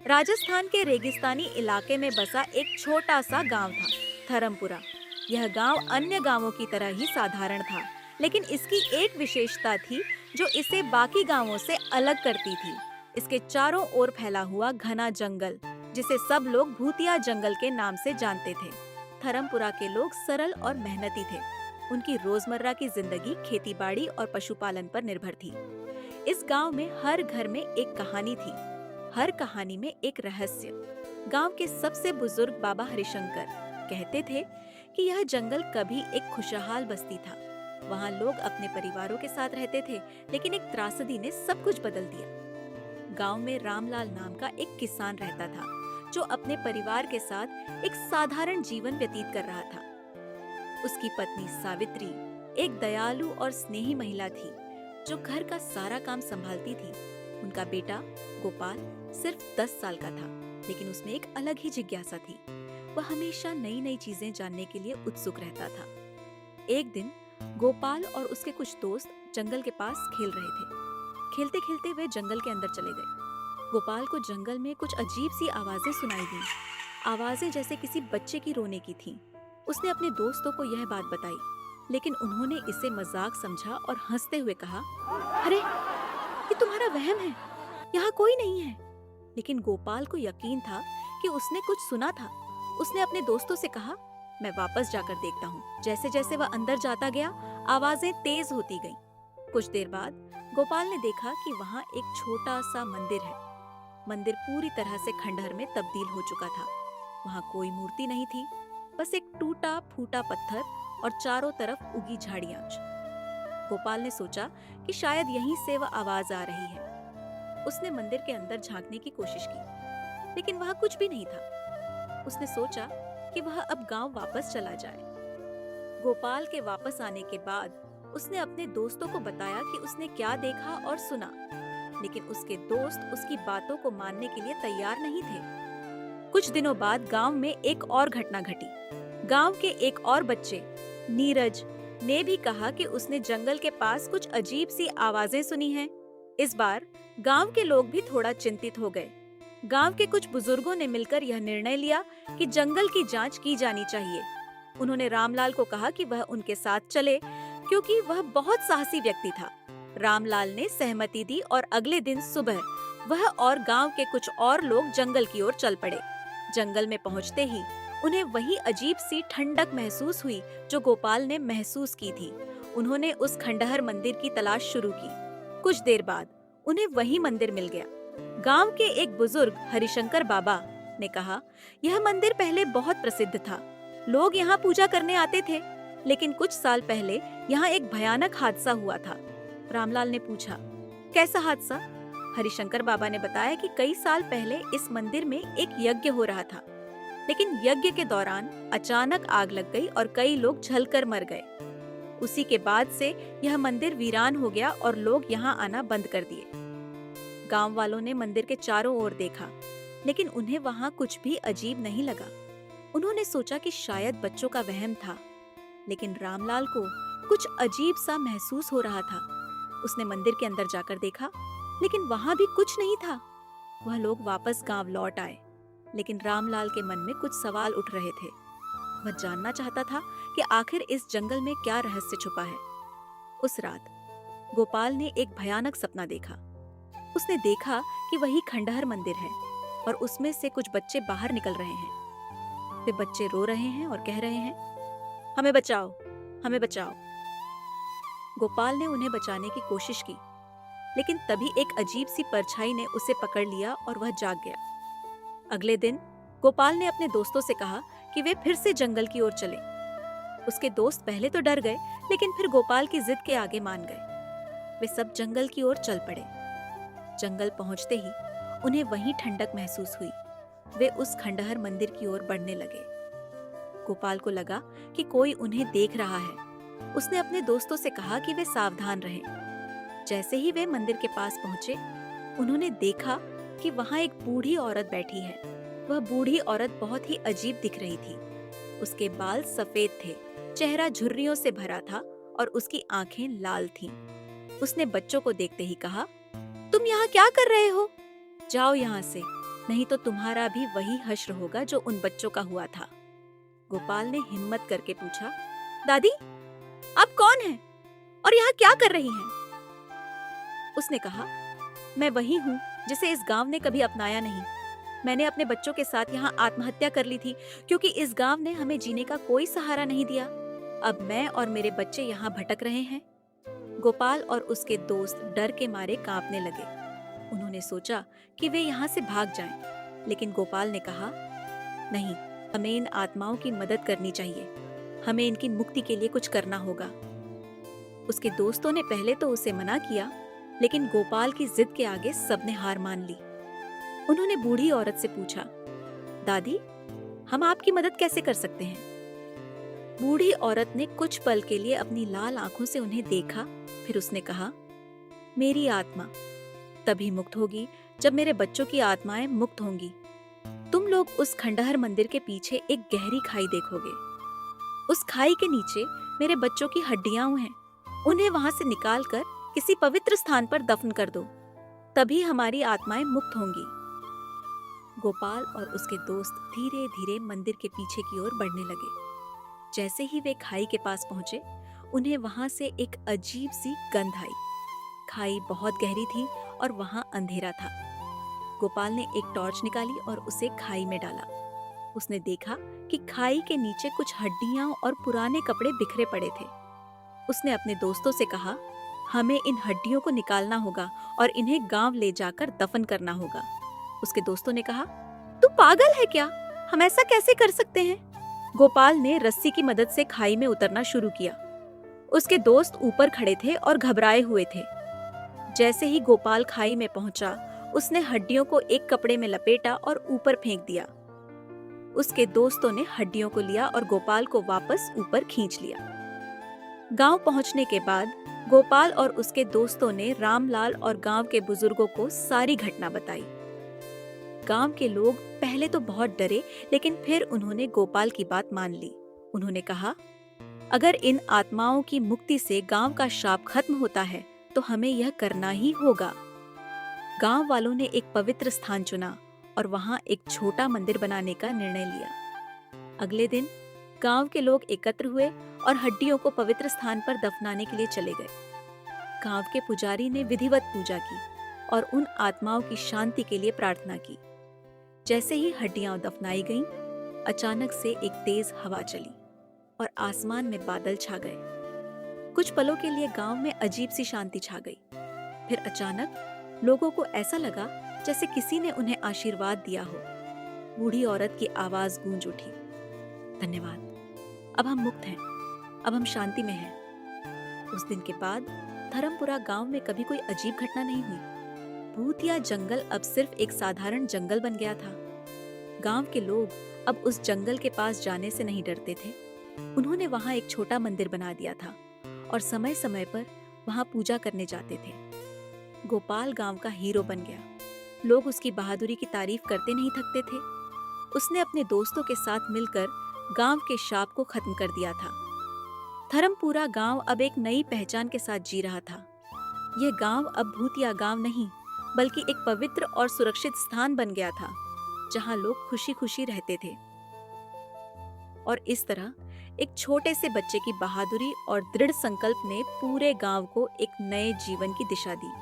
राजस्थान के रेगिस्तानी इलाके में बसा एक छोटा सा गांव था, धर्मपुरा। यह गांव अन्य गांवों की तरह ही साधारण था, लेकिन इसकी एक विशेषता थी जो इसे बाकी गांवों से अलग करती थी। इसके चारों ओर फैला हुआ घना जंगल, जिसे सब लोग भूतिया जंगल के नाम से जानते थे। धर्मपुरा के लोग सरल और मेहनती थे। उनकी रोजमर्रा की जिंदगी खेतीबाड़ी और पशुपालन पर निर्भर थी। इस गांव में हर घर में एक कहानी थी, हर कहानी में एक रहस्य। गांव के सबसे बुजुर्ग बाबा हरिशंकर कहते थे कि यह जंगल कभी एक खुशहाल बस्ती था। वहां लोग अपने परिवारों के साथ रहते थे, लेकिन एक त्रासदी ने सब कुछ बदल दिया। गांव में रामलाल नाम का एक किसान रहता था, जो अपने परिवार के साथ एक साधारण जीवन व्यतीत कर रहा था। उसकी पत्नी सावित्री एक दयालु और स्नेही महिला थी, जो घर का सारा काम संभालती थी। उनका बेटा गोपाल सिर्फ 10 साल का था, लेकिन उसमें एक अलग ही जिज्ञासा थी। वह हमेशा नई नई चीजें जानने के लिए उत्सुक रहता था। एक दिन गोपाल और उसके कुछ दोस्त जंगल के पास खेल रहे थे। खेलते खेलते वे जंगल के अंदर चले गए। गोपाल को जंगल में कुछ अजीब सी आवाजें सुनाई दी, आवाजें जैसे किसी बच्चे की रोने की थीं। उसने अपने दोस्तों को यह बात बताई, लेकिन उन्होंने इसे मजाक समझा और हंसते हुए कहा, अरे ये तुम्हारा वहम है, यहाँ कोई नहीं है। लेकिन गोपाल को यकीन था कि उसने कुछ सुना था। उसने अपने दोस्तों से कहा, मैं वापस जाकर देखता हूँ। जैसे जैसे वह अंदर जाता गया, आवाजें तेज होती गईं। कुछ देर बाद गोपाल ने देखा कि वहाँ एक छोटा सा मंदिर है। मंदिर पूरी तरह से खंडहर में तब्दील हो चुका था। वहाँ कोई मूर्ति नहीं थी, बस एक टूटा फूटा पत्थर और चारों तरफ उगी झाड़ियां। गोपाल ने सोचा कि शायद यहीं से वह आवाज आ रही है। उसने मंदिर के अंदर झांकने की कोशिश की, लेकिन वहां कुछ भी नहीं था। उसने सोचा कि वह अब गांव वापस चला जाए। गोपाल के वापस आने के बाद उसने अपने दोस्तों को बताया कि उसने क्या देखा और सुना, लेकिन उसके दोस्त उसकी बातों को मानने के लिए तैयार नहीं थे। कुछ दिनों बाद गांव में एक और घटना घटी। गांव के एक और बच्चे नीरज ने भी कहा कि उसने जंगल के पास कुछ अजीब सी आवाजें सुनी हैं। इस बार गांव के लोग भी थोड़ा चिंतित हो गए। गांव के कुछ बुजुर्गों ने मिलकर यह निर्णय लिया कि जंगल की जांच की जानी चाहिए। उन्होंने रामलाल को कहा कि वह उनके साथ चले, क्योंकि वह बहुत साहसी व्यक्ति था। रामलाल ने सहमति दी और अगले दिन सुबह वह और गांव के कुछ और लोग जंगल की ओर चल पड़े। जंगल में पहुंचते ही उन्हें वही अजीब सी ठंडक महसूस हुई जो गोपाल ने महसूस की थी। उन्होंने उस खंडहर मंदिर की तलाश शुरू की। कुछ देर बाद उन्हें वही मंदिर मिल गया। गांव के एक बुजुर्ग हरिशंकर बाबा ने कहा, यह मंदिर पहले बहुत प्रसिद्ध था। लोग यहाँ पूजा करने आते थे, लेकिन कुछ साल पहले यहाँ एक भयानक हादसा हुआ था। रामलाल ने पूछा, कैसा हादसा? हरिशंकर बाबा ने बताया कि कई साल पहले इस मंदिर में एक यज्ञ हो रहा था, लेकिन यज्ञ के दौरान अचानक आग लग गई और कई लोग जलकर मर गए। उसी के बाद से यह मंदिर वीरान हो गया और लोग यहाँ आना बंद कर दिए। गांव वालों ने मंदिर के चारों ओर देखा, लेकिन उन्हें वहाँ कुछ भी अजीब नहीं लगा। उन्होंने सोचा कि शायद बच्चों का वहम था, लेकिन रामलाल को कुछ अजीब सा महसूस हो रहा था। उसने मंदिर के अंदर जाकर देखा, लेकिन वहाँ भी कुछ नहीं था। वह लोग वापस गांव लौट आए, लेकिन रामलाल के मन में कुछ सवाल उठ रहे थे। वह जानना चाहता था कि आखिर इस जंगल में क्या रहस्य छुपा है। उस रात गोपाल ने एक भयानक सपना देखा। उसने देखा कि वही खंडहर मंदिर है और उसमें से कुछ बच्चे बाहर निकल रहे हैं। वे बच्चे रो रहे हैं और कह रहे हैं, हमें बचाओ, हमें बचाओ। गोपाल ने उन्हें बचाने की कोशिश की, लेकिन तभी एक अजीब सी परछाई ने उसे पकड़ लिया और वह जाग गया। अगले दिन गोपाल ने अपने दोस्तों से कहा कि वे फिर से जंगल की ओर चलें। उसके दोस्त पहले तो डर गए, लेकिन फिर गोपाल की जिद के आगे मान गए। वे सब जंगल की ओर चल पड़े। जंगल पहुंचते ही उन्हें वहीं ठंडक महसूस हुई। वे उस खंडहर मंदिर की ओर बढ़ने लगे। गोपाल को लगा कि कोई उन्हें देख रहा है। उसने अपने दोस्तों से कहा कि वे सावधान रहें। जैसे ही वे मंदिर के पास पहुंचे, उन्होंने देखा कि वहां एक बूढ़ी औरत बैठी है। वह बूढ़ी औरत बहुत ही अजीब दिख रही थी। उसके बाल सफेद थे, चेहरा झुर्रियों से भरा था और उसकी आंखें लाल थीं। उसने बच्चों को देखते ही कहा, तुम यहाँ क्या कर रहे हो? जाओ यहाँ से, नहीं तो तुम्हारा भी वही हश्र होगा जो उन बच्चों का हुआ था। गोपाल ने हिम्मत करके पूछा, दादी आप कौन हैं और यहाँ क्या कर रही हैं? उसने कहा, मैं वही हूँ जिसे इस गांव ने कभी अपनाया नहीं। मैंने अपने बच्चों के साथ यहाँ आत्महत्या कर ली थी क्योंकि इस गांव ने हमें जीने का कोई सहारा नहीं दिया। अब मैं और मेरे बच्चे यहाँ भटक रहे हैं। गोपाल और उसके दोस्त डर के मारे कांपने लगे। उन्होंने सोचा कि वे यहाँ से भाग जाएं, लेकिन गोपाल ने कहा, नहीं, हमें इन आत्माओं की मदद करनी चाहिए। हमें इनकी मुक्ति के लिए कुछ करना होगा। उसके दोस्तों ने पहले तो उसे मना किया, लेकिन गोपाल की जिद के आगे सबने हार मान ली। उन्होंने बूढ़ी औरत से पूछा, दादी हम आपकी मदद कैसे कर सकते हैं? बूढ़ी औरत ने कुछ पल के लिए अपनी लाल आंखों से उन्हें देखा, फिर उसने कहा, मेरी आत्मा तभी मुक्त होगी जब मेरे बच्चों की आत्माएं मुक्त होंगी। तुम लोग उस खंडहर मंदिर के पीछे एक गहरी खाई देखोगे। उस खाई के नीचे मेरे बच्चों की हड्डियां हैं। उन्हें वहां से निकालकर किसी पवित्र स्थान पर दफन कर दो, तभी हमारी आत्माएं मुक्त होंगी। गोपाल और उसके दोस्त धीरे धीरे मंदिर के पीछे की ओर बढ़ने लगे। जैसे ही वे खाई के पास पहुंचे, उन्हें वहां से एक अजीब सी गंध आई। खाई बहुत गहरी थी और वहां अंधेरा था। गोपाल ने एक टॉर्च निकाली और उसे खाई में डाला। उसने देखा कि खाई के नीचे कुछ हड्डियां और पुराने कपड़े बिखरे पड़े थे। उसने अपने दोस्तों से कहा, हमें इन हड्डियों को निकालना होगा और इन्हें गांव ले जाकर दफन करना होगा। उसके दोस्तों ने कहा, तू पागल है क्या? हम ऐसा कैसे कर सकते हैं? गोपाल ने रस्सी की मदद से खाई में उतरना शुरू किया। उसके दोस्त ऊपर खड़े थे और घबराए हुए थे। जैसे ही गोपाल खाई में पहुंचा, उसने हड्डियों को एक कपड़े में लपेटा और ऊपर फेंक दिया। उसके दोस्तों ने हड्डियों को लिया और गोपाल को वापस ऊपर खींच लिया। गांव पहुंचने के बाद गोपाल और उसके दोस्तों ने रामलाल और गांव के बुजुर्गों को सारी घटना बताई। गांव के लोग पहले तो बहुत डरे, लेकिन फिर उन्होंने गोपाल की बात मान ली। उन्होंने कहा, अगर इन आत्माओं की मुक्ति से गांव का शाप खत्म होता है तो हमें यह करना ही होगा। गांव वालों ने एक पवित्र स्थान चुना और वहां एक छोटा मंदिर बनाने का निर्णय लिया। अगले दिन गांव के लोग एकत्र हुए और हड्डियों को पवित्र स्थान पर दफनाने के लिए चले गए। गांव के पुजारी ने विधिवत पूजा की और उन आत्माओं की शांति के लिए प्रार्थना की। जैसे ही हड्डियां दफनाई गईं, अचानक से एक तेज हवा चली और आसमान में बादल छा गए। कुछ पलों के लिए गांव में अजीब सी शांति छा गई। फिर अचानक लोगों को ऐसा लगा जैसे किसी ने उन्हें आशीर्वाद दिया हो। बूढ़ी औरत की आवाज गूंज उठी, धन्यवाद, अब हम मुक्त हैं, अब हम शांति में हैं। उस दिन के बाद धर्मपुरा गांव में कभी कोई अजीब घटना नहीं हुई। भूत या जंगल अब सिर्फ एक साधारण जंगल बन गया था। गांव के लोग अब उस जंगल के पास जाने से नहीं डरते थे। उन्होंने वहां एक छोटा मंदिर बना दिया था और समय समय पर वहां पूजा करने जाते थे। गोपाल गांव का हीरो बन गया। लोग उसकी बहादुरी की तारीफ करते नहीं थकते थे। उसने अपने दोस्तों के साथ मिलकर गांव के शाप को खत्म कर दिया था। धर्मपुरा गांव अब एक नई पहचान के साथ जी रहा था। यह गांव अब भूतिया गांव नहीं, बल्कि एक पवित्र और सुरक्षित स्थान बन गया था, जहां लोग खुशी खुशी रहते थे। और इस तरह एक छोटे से बच्चे की बहादुरी और दृढ़ संकल्प ने पूरे गांव को एक नए जीवन की दिशा दी।